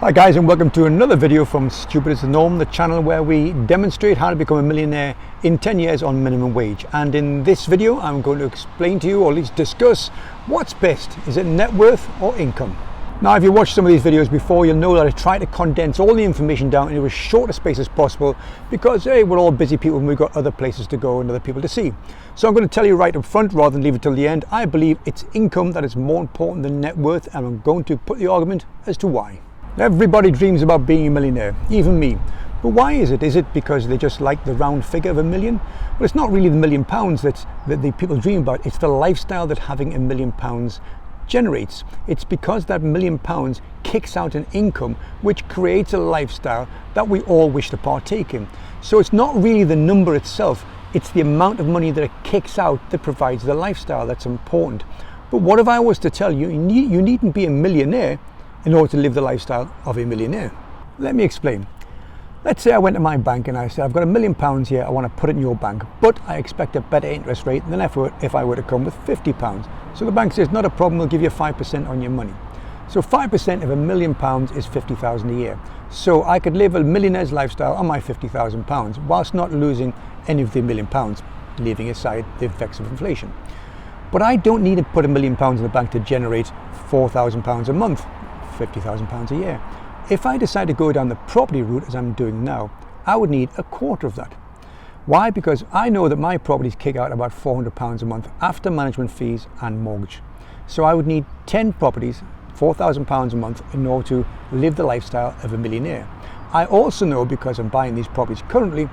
Hi guys, and welcome to another video from Stupid is the Norm, the channel where we demonstrate how to become a millionaire in 10 years on minimum wage. And in this video I'm going to explain to you, or at least discuss, what's best. Is it net worth or income? Now, if you watched some of these videos before, you'll know that I try to condense all the information down into as short a space as possible because, hey, we're all busy people and we've got other places to go and other people to see. So I'm going to tell you right up front rather than leave it till the end. I believe it's income that is more important than net worth, and I'm going to put the argument as to why. Everybody dreams about being a millionaire, even me. But why is it? Is it because they just like the round figure of $1 million? Well, it's not really the £1 million that the people dream about. It's the lifestyle that having £1 million generates. It's because that £1 million kicks out an income which creates a lifestyle that we all wish to partake in. So it's not really the number itself, it's the amount of money that it kicks out that provides the lifestyle that's important. But what if I was to tell you, you needn't be a millionaire in order to live the lifestyle of a millionaire? Let me explain. Let's say I went to my bank and I said, I've got £1 million here, I want to put it in your bank, but I expect a better interest rate than if I were to come with £50. So the bank says, not a problem, we'll give you 5% on your money. So 5% of £1 million is £50,000 a year. So I could live a millionaire's lifestyle on my £50,000 whilst not losing any of the £1 million, leaving aside the effects of inflation. But I don't need to put £1 million in the bank to generate £4,000 a month, £50,000 a year. If I decide to go down the property route as I'm doing now, I would need a quarter of that. Why? Because I know that my properties kick out about £400 a month after management fees and mortgage. So I would need 10 properties, £4,000 a month in order to live the lifestyle of a millionaire. I also know, because I'm buying these properties currently,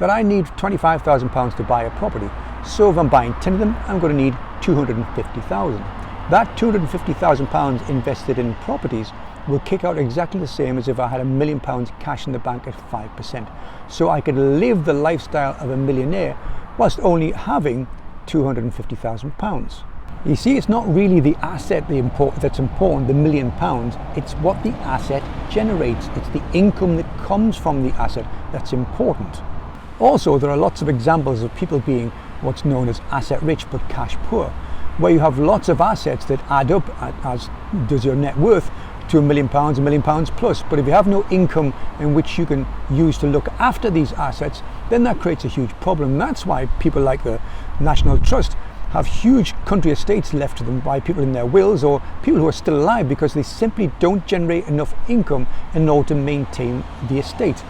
that I need £25,000 to buy a property. So if I'm buying 10 of them, I'm going to need £250,000. That £250,000 invested in properties will kick out exactly the same as if I had £1 million cash in the bank at 5%. So I could live the lifestyle of a millionaire whilst only having £250,000. You see, it's not really the asset that's important, the £1 million, it's what the asset generates. It's the income that comes from the asset that's important. Also, there are lots of examples of people being what's known as asset rich but cash poor, where you have lots of assets that add up, as does your net worth, to £1 million, £1 million plus. But if you have no income in which you can use to look after these assets, then that creates a huge problem. That's why people like the National Trust have huge country estates left to them by people in their wills or people who are still alive, because they simply don't generate enough income in order to maintain the estate.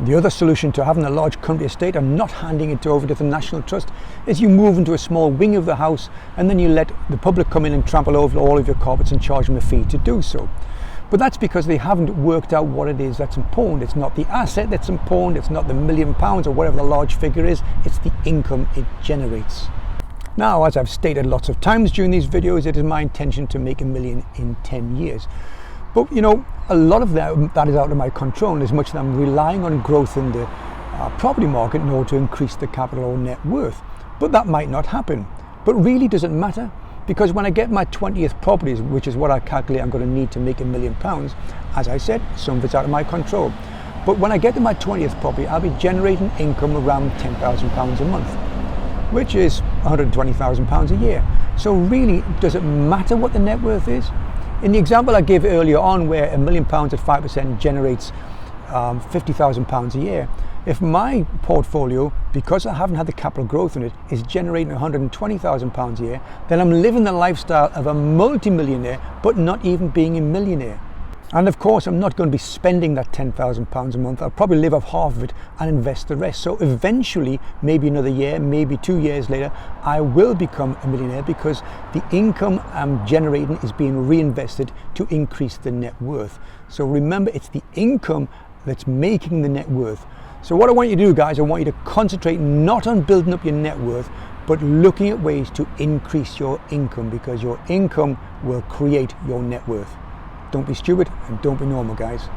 The other solution to having a large country estate and not handing it over to the National Trust is you move into a small wing of the house and then you let the public come in and trample over all of your carpets and charge them a fee to do so. But that's because they haven't worked out what it is that's important. It's not the asset that's important, it's not the £1 million or whatever the large figure is, it's the income it generates. Now, as I've stated lots of times during these videos, it is my intention to make $1 million in 10 years. But you know, a lot of that is out of my control, as much as I'm relying on growth in the property market in order to increase the capital or net worth. But that might not happen. But really, does it matter? Because when I get my 20th properties, which is what I calculate I'm going to need to make £1 million, as I said, some of it's out of my control. But when I get to my 20th property, I'll be generating income around £10,000 a month, which is £120,000 a year. So really, does it matter what the net worth is? In the example I gave earlier on, where £1 million at 5% generates £50,000 a year, if my portfolio, because I haven't had the capital growth in it, is generating £120,000 a year, then I'm living the lifestyle of a multi-millionaire, but not even being a millionaire. And of course, I'm not going to be spending that £10,000 a month. I'll probably live off half of it and invest the rest. So eventually, maybe another year, maybe 2 years later, I will become a millionaire because the income I'm generating is being reinvested to increase the net worth. So remember, it's the income that's making the net worth. So what I want you to do, guys, I want you to concentrate not on building up your net worth, but looking at ways to increase your income, because your income will create your net worth. Don't be stupid and don't be normal, guys.